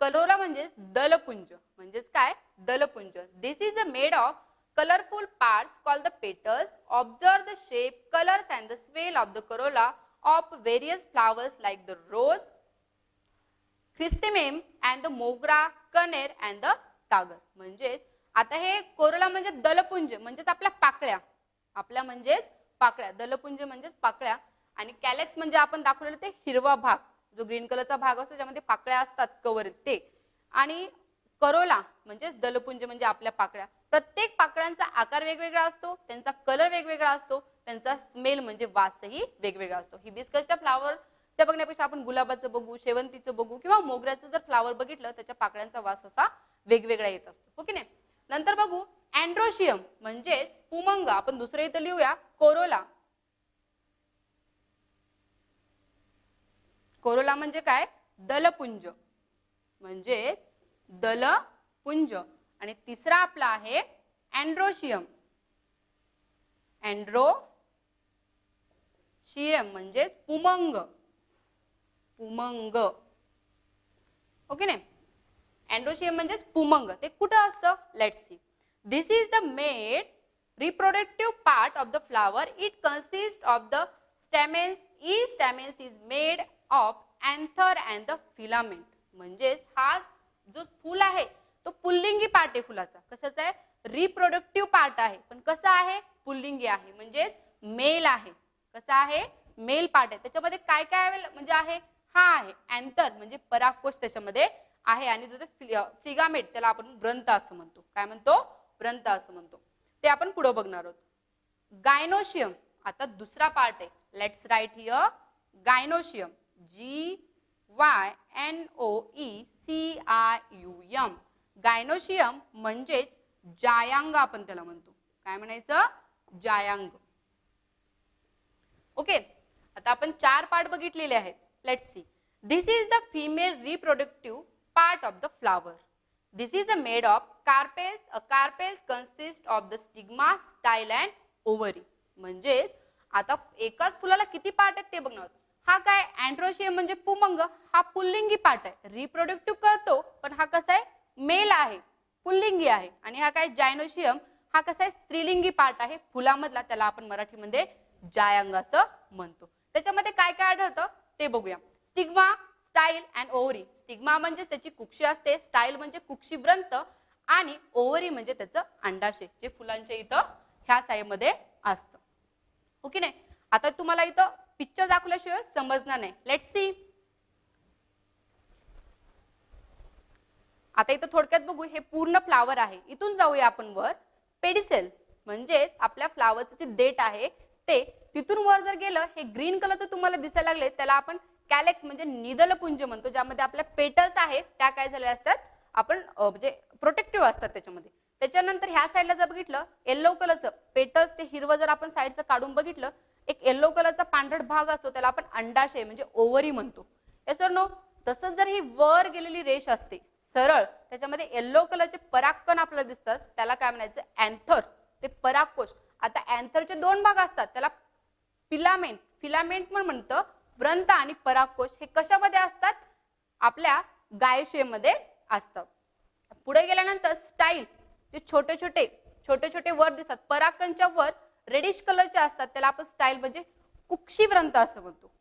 करोला म्हणजेच दलपुंज, म्हणजेच काय? दलपुंज. This is the made of colorful parts called the petals. Observe the shape, colors and the smell of the corolla of various flowers like the rose, chrysanthemum and the mogra, कनेर and the टागर. म्हणजे आता हे Corolla म्हणजे दलपुंज, म्हणजेच आपल्या पाकळ्या. आपल्या म्हणजेच पाकळ्या. दलपुंज म्हणजेच पाकळ्या, आणि कॅलेक्स म्हणजे आपण दाखवलेलं ते हिरवा भाग, जो ग्रीन कलरचा भाग असतो ज्यामध्ये पाकळ्या असतात कवर ते. आणि करोला म्हणजेच दलपुंज म्हणजे आपल्या पाकळ्या. प्रत्येक पाकळ्यांचा आकार वेगवेगळा असतो, त्यांचा कलर वेगवेगळा असतो, त्यांचा स्मेल म्हणजे वासही वेगवेगळा असतो. हिबिस्कसच्या फ्लावरच्या बघण्यापेक्षा आपण गुलाबाचं बघू, शेवंतीचं बघू किंवा मोगऱ्याचं जर फ्लावर बघितलं त्याच्या पाकळ्यांचा वास असा वेगवेगळा येत असतो. हो की नाही? नंतर बघू अँड्रोशियम म्हणजेच पुमंग. आपण दुसरं इथं लिहूया कोरोला. कोरोला म्हणजे काय? दलपुंज, म्हणजेच दलपुंज. आणि तिसरा आपला आहे अँड्रोशियम. अँड्रोशियम म्हणजेच पुमंग. पुमंग. ओके नाही? अँड्रोशियम म्हणजेच पुमंग. ते कुठं असतं? Let's see. This is the made reproductive part of the flower. It consists of the stamens. Each stamens is made of anther and the filament. म्हणजेच हा जो फूल आहे तो पुल्लिंगी पार्ट आहे फुलाचा. कशाचा आहे? रिप्रोडक्टिव्ह पार्ट आहे, पण कसा आहे? पुल्लिंगी आहे, म्हणजे मेल आहे. कसा आहे? मेल पार्ट आहे. त्याच्यामध्ये काय काय म्हणजे आहे? हा आहे अँथर म्हणजे परागकोश त्याच्यामध्ये आहे, आणि जो फिगामेंट त्याला आपण व्रंत असं म्हणतो. काय म्हणतो? व्रंत असं म्हणतो. ते आपण पुढे बघणार आहोत. गायनोशियम आता दुसरा पार्ट आहे. Let's write here gynoecium. GYNOECIUM. Gynoecium म्हणजेच जायांग आपण त्याला म्हणतो. काय म्हणायचं? जायांग. ओके. आता आपण 4 पार्ट बघितलेले आहेत. Let's see. This is the female reproductive part of the flower. This is made of carpels. A carpels consist of the stigma, style and ovary. म्हणजे आता एकाच फुलाला किती पार्ट आहेत ते बघणार. हा काय? अँड्रोशियम म्हणजे पुमंग, हा पुल्लिंगी पार्ट आहे. रिप्रोडक्टिव्ह करतो, पण हा कसा आहे? मेल आहे, पुल्लिंगी आहे. आणि हा काय? जायनोशियम हा कसा आहे? स्त्रीलिंगी पार्ट आहे फुलामधला. त्याला आपण मराठीमध्ये जायांग असं म्हणतो. त्याच्यामध्ये काय काय आढळतं ते बघूया. Stigma, style and ovary. Stigma म्हणजे त्याची कुक्षी असते, स्टाईल म्हणजे कुक्षी व्रंत, आणि ओव्हरी म्हणजे त्याचं अंडाशय जे फुलांच्या इथं ह्या साईडमध्ये असतं. ओके नाही? आता तुम्हाला इथं पिक्चर दाखवल्याशिवाय समजणार नाही. Let's see. आता इथं थोडक्यात बघू. हे पूर्ण फ्लावर आहे. इथून जाऊया आपण वर. पेडिसेल. म्हणजेच आपल्या फ्लावरचं जे देठ आहे ते तिथून वर जर गेलं, हे ग्रीन कलरचं तुम्हाला दिसायला लागले त्याला आपण कॅलेक्स म्हणजे निदलपुंज म्हणतो, ज्यामध्ये आपल्या पेटल्स आहेत त्या काय झाल्या असतात, आपण म्हणजे प्रोटेक्टिव्ह असतात त्याच्यामध्ये. त्याच्यानंतर ह्या साईडला जर बघितलं येल्लो कलरचं पेटल्स ते हिरवं जर आपण साईडचं काढून बघितलं, एक येल्लो कलरचा पांढरट भाग असतो त्याला आपण अंडाशय म्हणजे ओव्हरी म्हणतो. Yes or no? तसंच जर ही वर गेलेली रेष असते सरळ, त्याच्यामध्ये येल्लो कलरचे परागकण आपल्याला दिसतात, त्याला काय म्हणायचं, अँथर, ते परागकोश. आता अँथरचे दोन भाग असतात, त्याला फिलामेंट, फिलामेंट पण म्हणतं, व्रंत आणि परागकोश. हे कशामध्ये असतात, आपल्या गायशयमध्ये असतात. पुढे गेल्यानंतर स्टाईल, जे छोटे छोटे वर दिसतात परागकणच्या वर रेडिश कलरचे असतात, त्याला आपण स्टाईल म्हणजे कुक्षी व्रंत असं म्हणतो.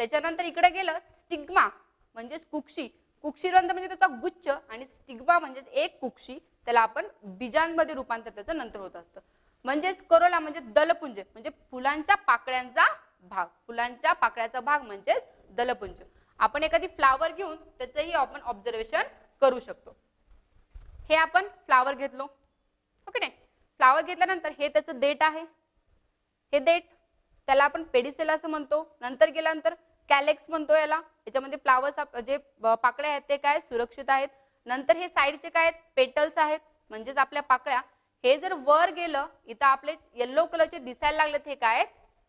त्याच्यानंतर इकडे गेलं स्टिग्मा म्हणजे कुक्षी, कुक्षी व्रंत म्हणजे त्याचा गुच्छ, आणि स्टिग्मा म्हणजे एक कुक्षी, त्याला आपण बीजांमध्ये रूपांतर त्याचं नंतर होत असतं. म्हणजेच करोला म्हणजे दलपुंज म्हणजे फुलांच्या पाकळ्यांचा भाग, फुलांच्या पाकळ्याचा भाग म्हणजेच दलपुंज. आपण एखादी फ्लावर घेऊन त्याचंही आपण ऑब्झर्वेशन करू शकतो. हे आपण फ्लावर घेतलो, ओके नाही. फ्लावर घेतल्यानंतर हे त्याचं देठ आहे, हे देठ त्याला आपण पेडिसेल असं म्हणतो. नंतर गेल्यानंतर कॅलेक्स म्हणतो याला, याच्यामध्ये फ्लावर्स जे पाकळ्या आहेत ते काय सुरक्षित आहेत. नंतर हे साईडचे काय आहेत, पेटल्स आहेत म्हणजेच आपल्या पाकळ्या. हे जर वर गेलं, इथं आपले येल्लो कलरचे दिसायला लागलेत, हे काय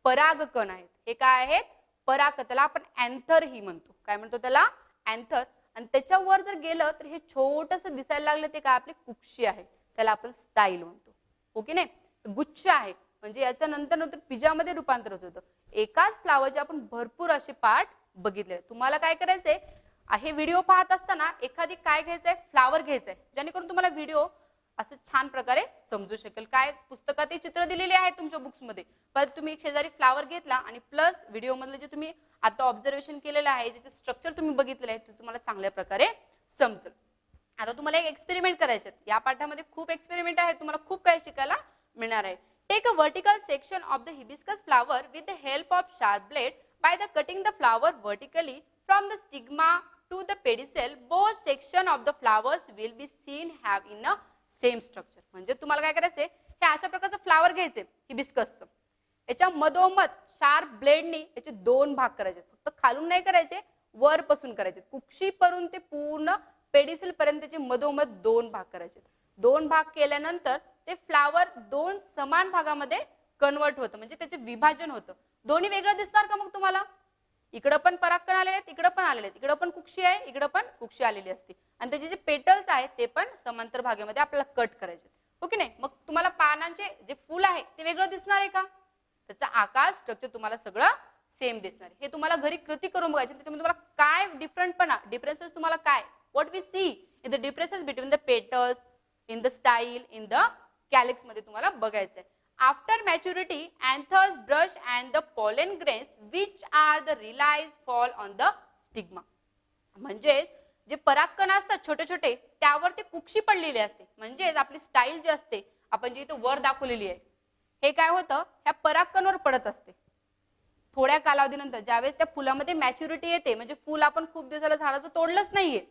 परागकण आहेत. हे काय आहेत, पराग, त्याला आपण अँथर ही म्हणतो. काय म्हणतो त्याला, अँथर. आणि त्याच्यावर जर गेलं तर हे छोटस दिसायला लागलं, ते काय आपले कुक्षी आहे, त्याला आपण स्टाईल म्हणतो. ओके नाही, गुच्छ आहे म्हणजे याच्या नंतर नंतर बीजामध्ये रूपांतर होत होतं. एकाच फ्लावरचे आपण भरपूर असे पार्ट बघितले. तुम्हाला काय करायचंय, हे व्हिडिओ पाहत असताना एखादी काय घ्यायचंय, फ्लावर घ्यायचंय, जेणेकरून तुम्हाला व्हिडिओ असं छान प्रकारे समजू शकेल. काय पुस्तकात हे चित्र दिलेले आहे तुमच्या बुक्समध्ये, परत तुम्ही एक शेजारी फ्लावर घेतला आणि प्लस व्हिडिओ मधलं जे तुम्ही आता ऑब्झर्वेशन केलेलं आहे, ज्याचे स्ट्रक्चर तुम्ही बघितलेलं आहे, ते तुम्हाला चांगल्या प्रकारे समजेल. आता तुम्हाला एक एक्सपेरिमेंट करायचे, या पाठामध्ये खूप एक्सपेरिमेंट आहेत, तुम्हाला खूप काही शिकायला मिळणार आहे. Take a vertical section of the hibiscus flower with the help of sharp blade. By the cutting the flower vertically from the stigma to the pedicel, both section of the flowers will be seen have in a same structure. म्हणजे तुम्हाला काय करायचंय, हे अशा प्रकारचं flower घ्यायचे हिबिस्कसचं, याच्या मधोमध शार्प ब्लेडनी याचे दोन भाग करायचे, फक्त खालून नाही करायचे, वरपासून करायचे, कुक्षीपासून ते पूर्ण पेडिसेल पर्यंत त्याचे मधोमध दोन भाग करायचे. दोन भाग केल्यानंतर ते फ्लावर दोन समान भागामध्ये कन्वर्ट होतं, म्हणजे त्याचे विभाजन होतं. दोन्ही वेगळं दिसणार का मग तुम्हाला, इकडं पण परागकण आलेले आहेत, इकडं पण आलेले आहेत, इकडं पण कुक्षी आहे, इकडं पण कुक्षी आलेली असते, आणि त्याचे जे पेटल्स आहेत ते पण समांतर भागामध्ये आपल्याला कट करायचे. ओके नाही, मग तुम्हाला पानांचे जे फुल आहे ते वेगळं दिसणार आहे का, त्याचा आकार स्ट्रक्चर तुम्हाला सगळं सेम दिसणार आहे. हे तुम्हाला घरी कृती करून बघायचे, त्याच्यामध्ये तुम्हाला काय डिफरन्सेस तुम्हाला काय, what we see in the differences between the petals, in the style, in the calyx मध्ये तुम्हाला बघायचं आहे. After maturity, anthers brush and the pollen grains which are the relies fall on the stigma. म्हणजे जे परागकण असतात छोटे छोटे, त्यावर ते कुक्षी पडलेली असते, म्हणजे आपली स्टाईल जी असते आपण जी इथे वर दाखवलेली आहे, हे काय होतं, ह्या परागकणवर पडत असते. थोड्या कालावधीनंतर ज्यावेळेस त्या फुलामध्ये मॅच्युरिटी येते, म्हणजे फुल आपण खूप दिवसाला झाडाचं तोडलंच नाहीये,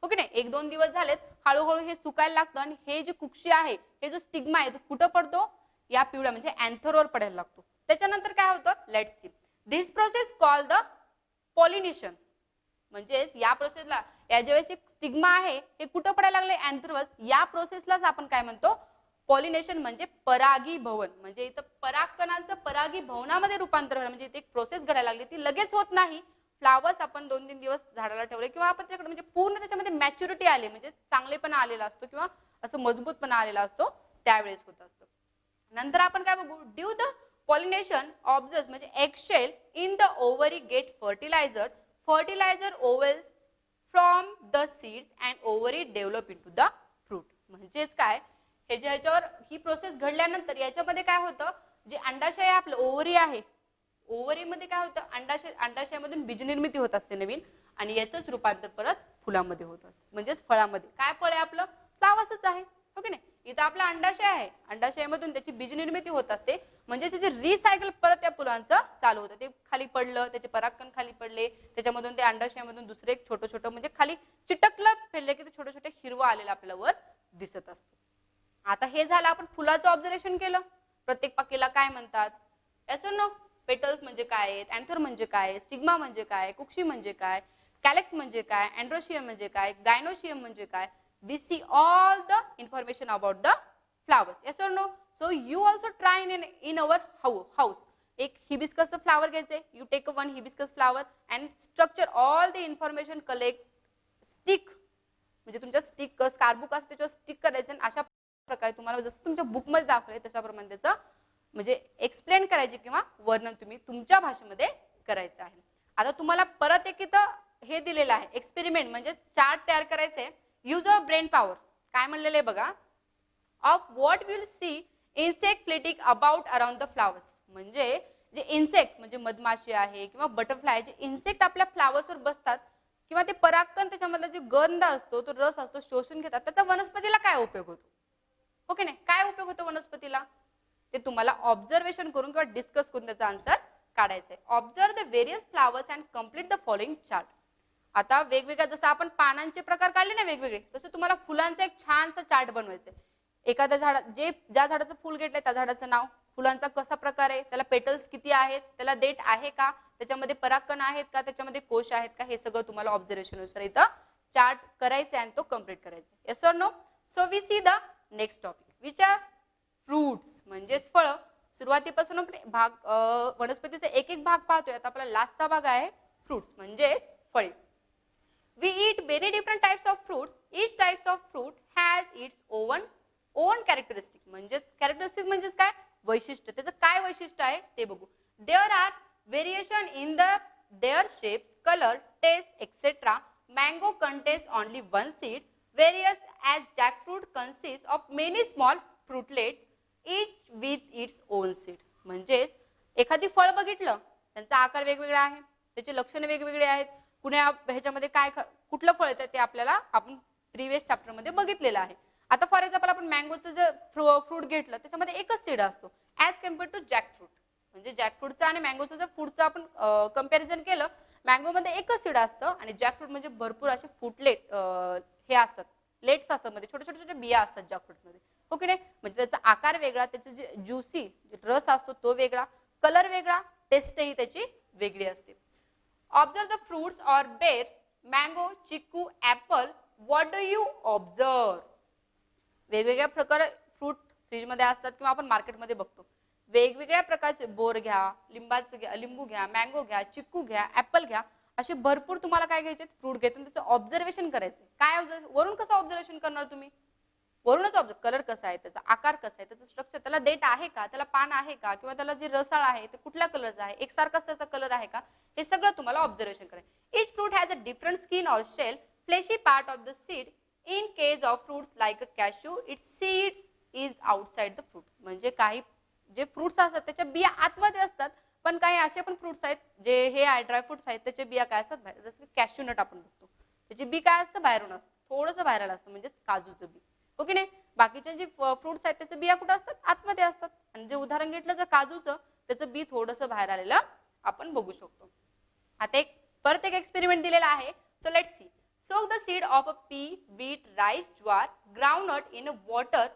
ओके नाही, एक दोन दिवस झालेत, हळूहळू हे सुकायला लागतं, आणि हे जे कुक्षी आहे, हे जो स्टिग्मा आहे तो कुठं पडतो, या पिवळ्या म्हणजे अँथरवर पडायला लागतो. त्याच्यानंतर काय होतं, let's see, this process called the pollination. म्हणजेच या प्रोसेसला, या ज्यावेळेस एक स्टिग्मा आहे हे कुठं पडायला लागले, अँथरवर, या प्रोसेसलाच आपण काय म्हणतो, पॉलिनेशन म्हणजे परागीभवन. म्हणजे इथं परागकणांचं परागीभवनामध्ये रूपांतर होणं, म्हणजे इथे एक प्रोसेस घडायला लागली, ती लगेच होत नाही. फ्लावर्स आपण 2-3 दिवस झाडाला ठेवले किंवा आपण त्याच्याकडे म्हणजे पूर्ण त्याच्यामध्ये मॅच्युरिटी आली, म्हणजे चांगलेपणा आलेला असतो किंवा असं मजबूतपणा आलेला असतो, त्यावेळेस होत असतं. नंतर आपण काय बघू, ड्यू द पॉलिनेशन ऑब्झर्व्स म्हणजे eggshell in the ovary get fertiliser ovules from the seeds and ovary develop into the fruit. म्हणजेच काय, हे ह्याच्यावर ही प्रोसेस घडल्यानंतर याच्यामध्ये काय होतं, जे अंडाशय आपलं ओव्हरी आहे, ओव्हरीमध्ये काय होतं, अंडाशयामधून बीज निर्मिती होत असते नवीन, आणि याचंच रूपांतर परत फुलामध्ये होत असते, म्हणजेच फळामध्ये. काय फळ आहे आपलं, फ्लावर्सच आहे, ओके नाही. इथं आपला अंडाशय आहे, अंडाशयामधून त्याची बीज निर्मिती होत असते, म्हणजे त्याचे रिसायकल परत त्या फुलांचं चालू होतं. ते खाली पडलं, त्याचे परागकण खाली पडले, त्याच्यामधून ते अंडाशयामधून दुसरे एक छोटं छोटं म्हणजे खाली चिटकलं फेरले की ते छोटे छोटे हिरवं आलेलं आपल्याला वर दिसत असतं. आता हे झालं, आपण फुलाचं ऑब्झर्वेशन केलं. प्रत्येक पाकळीला काय म्हणतात? येस और नो? पेटल्स म्हणजे काय आहेत, अँथर म्हणजे काय, स्टिग्मा म्हणजे काय, कुक्षी म्हणजे काय, कॅलेक्स म्हणजे काय, अँड्रोशियम म्हणजे काय, गायनोशियम म्हणजे काय. We see all the information about the flowers. Yes or no? So you also try in our house. एक hibiscus flower घ्यायचे. You take one hibiscus flower and structure all the information, collect, stick. म्हणजे तुमच्या stick स्कारबुक असते त्याच्यावर stick करायचं आणि अशा प्रकारे तुम्हाला जसं तुमच्या बुकमध्ये दाखवलंय त्याच्याप्रमाणे त्याचं म्हणजे एक्सप्लेन करायचे किंवा वर्णन तुम्ही तुमच्या भाषेमध्ये करायचं आहे. आता तुम्हाला परत एक इथं हे दिलेलं आहे एक्सपेरिमेंट म्हणजे चार्ट तयार करायचे. Use of brain power. काय म्हणलेलं आहे बघा, of what will see insect flitting about around the flowers. म्हणजे जे इन्सेक्ट म्हणजे मधमाशी आहे किंवा बटरफ्लाय जे इन्सेक्ट आपल्या फ्लावर्सवर बसतात किंवा ते परागकण त्याच्यामधला जो गंध असतो तो रस असतो शोषून घेतात त्याचा वनस्पतीला काय उपयोग होतो? ओके नाही, काय उपयोग होतो वनस्पतीला? ते तुम्हाला ऑब्झर्वेशन करून किंवा डिस्कस करून त्याचा आन्सर काढायचा आहे. Observe the various flowers and complete the following chart. आता वेगवेगळ्या जसं आपण पानांचे प्रकार काढले ना वेगवेगळे, तसं तुम्हाला फुलांचा एक छानसा चार्ट बनवायचा आहे. एखाद्या ज्या झाडाचं फुल घेतलंय त्या झाडाचं नाव, फुलांचा कसा प्रकार आहे, त्याला पेटल्स किती आहेत, त्याला देठ आहे का, त्याच्यामध्ये परागकण आहेत का, त्याच्यामध्ये कोश आहेत का, हे सगळं तुम्हाला ऑब्झर्वेशन नुसार इथं चार्ट करायचा आणि तो कम्प्लीट करायचा. Yes or no? So we see the next topic which are fruits म्हणजेच फळं. सुरुवातीपासून आपण भाग वनस्पतीचा एक एक भाग पाहतोय. आता आपला लास्टचा भाग आहे फ्रुट्स म्हणजेच फळे. We eat many different types of fruits. Each types of fruit has its own characteristic. म्हणजेच characteristic म्हणजेच काय? वैशिष्ट्य. त्याचं काय वैशिष्ट्य आहे ते बघू. There are variation in their shapes, color, taste, etc. Mango contains only one seed, whereas as jackfruit consists of many small fruitlets, each with its own seed. म्हणजेच एखादी फळ बघितलं, त्यांचा आकार वेगवेगळा आहे, त्याचे लक्षण वेगवेगळे आहेत. कुण्या ह्याच्यामध्ये काय कुठलं फळ येतं ते आपल्याला आपण प्रिव्हियस चॅप्टर मध्ये बघितलेलं आहे. आता फॉर एक्झाम्पल आपण मँगोचं जर फ्रूट घेतलं त्याच्यामध्ये एकच सीड असतो ॲज कम्पेअर टू जॅकफ्रूट. म्हणजे जॅकफ्रूटचं आणि मँगोचं जर फ्रूटचं आपण कम्पॅरिझन केलं, मँगोमध्ये एकच सीड असतं आणि जॅकफ्रूट म्हणजे भरपूर असे फ्रूटलेट हे असतात, लेट्स असतात मध्ये छोटे छोटे छोटे बिया असतात जॅकफ्रूटमध्ये. ओके नाही, म्हणजे त्याचा आकार वेगळा, त्याचे जे ज्युसी रस असतो तो वेगळा, कलर वेगळा, टेस्टही त्याची वेगळी असते. Observe the fruits or bear, mango, chiku, apple. What do you observe? वेगवेगळ्या प्रकार फ्रूट फ्रीजमध्ये असतात किंवा आपण मार्केटमध्ये बघतो. वेगवेगळ्या प्रकारचे बोर घ्या, लिंबू घ्या, मँगो घ्या, चिक्कू घ्या, ऍपल घ्या, असे भरपूर तुम्हाला काय घ्यायचे फ्रूट घ्यायचे त्याचं ऑब्झर्वेशन करायचं. काय वरून कसं ऑब्झर्वेशन करणार तुम्ही? वरूनच ऑब्झर्व, कलर कसा आहे, त्याचा आकार कसा आहे, त्याचं स्ट्रक्चर, त्याला देठ आहे का, त्याला पान आहे का, किंवा त्याला जे रसाळ आहे ते कुठल्या कलरचा आहे, एकसारखाच त्याचा कलर आहे का, हे सगळं तुम्हाला ऑब्झर्वेशन करायचं. Each fruit has a different skin or shell, fleshy part of the seed. In case of fruits like a cashew, its seed is outside the fruit. म्हणजे काही जे फ्रुट्स असतात त्याच्या बिया आतमध्ये असतात, पण काही असे पण फ्रुट्स आहेत जे हे आहे ड्रायफ्रुट्स आहेत त्याचे बिया काय असतात बाहेर, जसं कॅश्यू नट आपण बघतो त्याची बी काय असतं बाहेरून असतं, थोडंसं बाहेर असतं, म्हणजेच काजूचं बी. ओके नाही, बाकीचे जे फ्रुट्स आहेत त्याचे बिया कुठे असतात, आतमध्ये असतात. आणि जे उदाहरण घेतलं जर काजूचं, त्याचं बी थोडंसं बाहेर आलेलं आपण बघू शकतो. आता एक परत एक एक्सपेरिमेंट दिलेला आहे. So let's see. Soak the seed of a pea, beet, rice, jowar, groundnut in water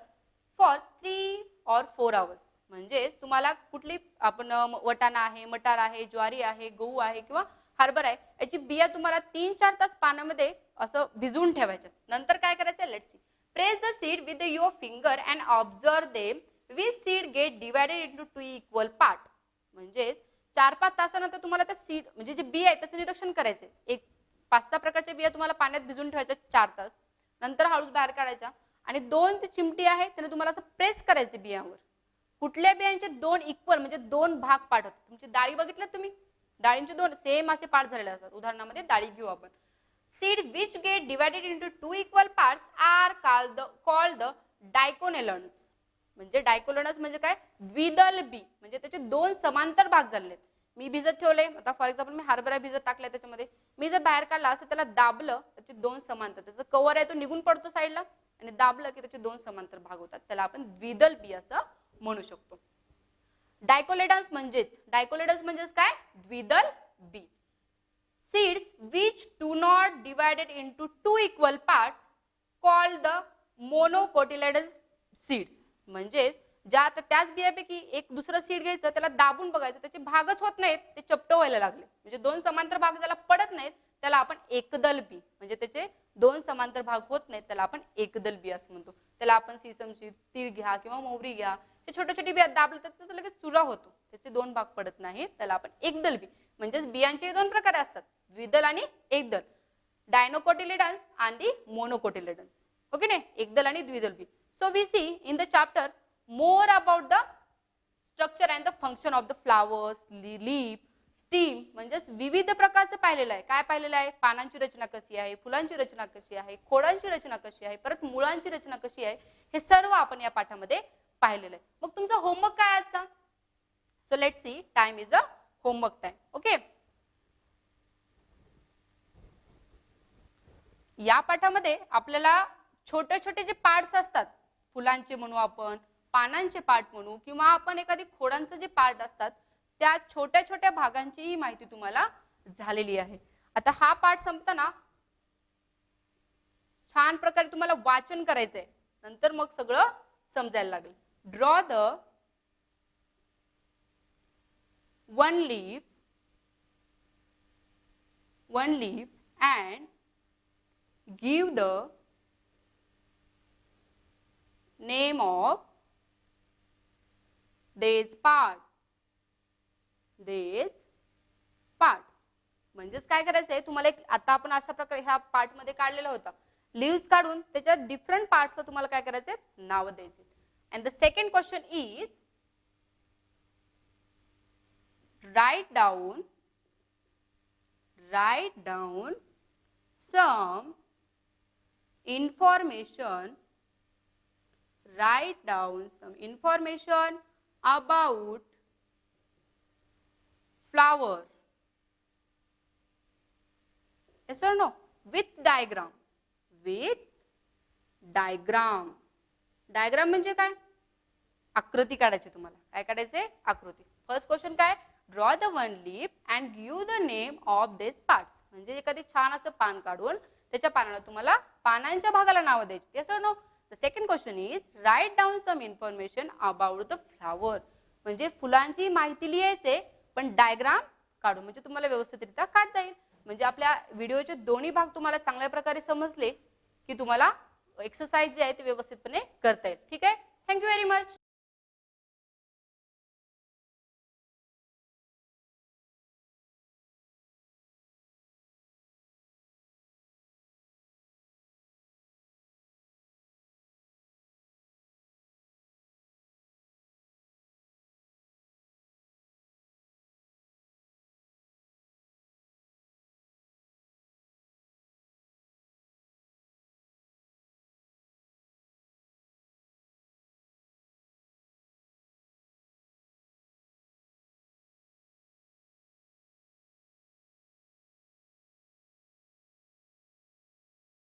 for 3 or 4 hours. म्हणजे तुम्हाला कुठली आपण वटाणा आहे, मटार आहे, ज्वारी आहे, गहू आहे किंवा हरभरा आहे, याची बिया तुम्हाला 3-4 तास पाण्यामध्ये असं भिजवून ठेवायचं. नंतर काय करायचं, let's see. Press the seed with your finger and observe them. Which seed get divided into 2 equal part. म्हणजे 4-5 तासानंतर तुम्हाला त्या सीड म्हणजे जे बी आहे त्याचं निरीक्षण करायचं. एक 5-6 प्रकारच्या बिया तुम्हाला पाण्यात भिजून ठेवायच्या 4 तास, नंतर हळूच बाहेर काढायच्या आणि 2 ते चिमटी आहे त्याने तुम्हाला असं प्रेस करायचं बियांवर. कुठल्या बियांचे 2 इक्वल म्हणजे 2 भाग पाठ होतात. तुमची डाळी बघितलं तुम्ही, डाळींचे 2 सेम असे पार्ट झालेले असतात. उदाहरणामध्ये डाळी घेऊ आपण. Seed which get divided into 2 equal parts are called the dicotyledons. म्हणजे डायकोटिलेडन्स म्हणजे काय, द्विदल बी, म्हणजे त्याचे 2 समांतर भाग झालेले. मी भिजत ठेवले, आता फॉर एक्झाम्पल मी हरभरा भिजत टाकलाय त्याच्यामध्ये, मी जर बाहेर काढला असं त्याला दाबलं त्याचे 2 समांतर, त्याचं कव्हर आहे तो निघून पडतो साईडला आणि दाबलं की त्याचे 2 समांतर भाग होतात, त्याला आपण द्विदल बी असं म्हणू शकतो. डायकोटिलेडन्स म्हणजेच काय, द्विदल बी. Seeds which do not divided into 2 equal parts called the monocotyledonous seeds. म्हणजे ज्या आता त्याच बियापैकी एक दुसरं सीड घ्यायचं, त्याला दाबून बघायचं, त्याचे भागच होत नाहीत, ते चपट व्हायला लागले, म्हणजे दोन समांतर भाग ज्याला पडत नाहीत त्याला आपण एकदल बी, म्हणजे त्याचे दोन समांतर भाग होत नाहीत त्याला आपण एकदल बी असं म्हणतो. त्याला आपण सीसमची तीळ घ्या किंवा मोहरी घ्या, ते छोटे छोटे बिया दाबले तर त्याचा लगेच चुरा होतो, त्याचे दोन भाग पडत नाहीत, त्याला आपण एकदल बी. म्हणजेच बियांचे दोन प्रकार असतात, द्विदल आणि एकदल, डायनोकोटिलेडन्स आणि मोनोकोटिलेडन्स. ओके नाही, एकदल आणि द्विदल बी. So we see in the chapter more about the structure and the function of the flowers, leaf, stem. म्हणजेच विविध प्रकारचं पाहिलेलं आहे. काय पाहिलेलं आहे? पानांची रचना कशी आहे, फुलांची रचना कशी आहे, खोडांची रचना कशी आहे, परत मुळांची रचना कशी आहे, हे सर्व आपण या पाठामध्ये पाहिलेलं आहे. मग तुमचा होमवर्क काय आजचा? So let's C, time is a homework time. Okay, या पाठामध्ये आपल्याला छोटे छोटे जे पार्ट्स असतात, फुलांचे म्हणू आपण, पानांचे पार्ट म्हणू, किंवा आपण एखादी खोडांचे जे पार्ट असतात त्या छोट्या छोट्या भागांची माहिती तुम्हाला झालेली आहे. आता हा पाठ संपताना छान प्रकारे तुम्हाला वाचन करायचंय, नंतर मग सगळं समजायला लागेल. Draw the one leaf and give the name of these parts. म्हणजेच काय करायचंय तुम्हाला, एक आता आपण अशा प्रकारे ह्या पार्ट मध्ये काढलेला होता, लीव्स काढून त्याच्या डिफरंट पार्ट्सला तुम्हाला काय करायचंय, नाव द्यायचे. And the second question is write down some information about flower. Yes or no? With diagram. Diagram म्हणजे काय? आकृती काढायची तुम्हाला. काय काढायचे? आकृती. फर्स्ट क्वेश्चन काय? Draw the one leaf and give the name of this parts. म्हणजे एखादी छान असं पान काढून त्याच्या पानाला तुम्हाला पानांच्या भागाला नाव द्यायची. Yes or no? The second question is write down some information about the flower. म्हणजे फुलांची माहिती लिहायचे, पण डायग्राम काढून, म्हणजे तुम्हाला व्यवस्थितरित्या काढता येईल. म्हणजे आपल्या व्हिडिओचे दोन्ही भाग तुम्हाला चांगल्या प्रकारे समजले की तुम्हाला एक्सरसाइज जे आहे ते व्यवस्थितपणे करता येईल. ठीक आहे, थँक्यू व्हेरी मच.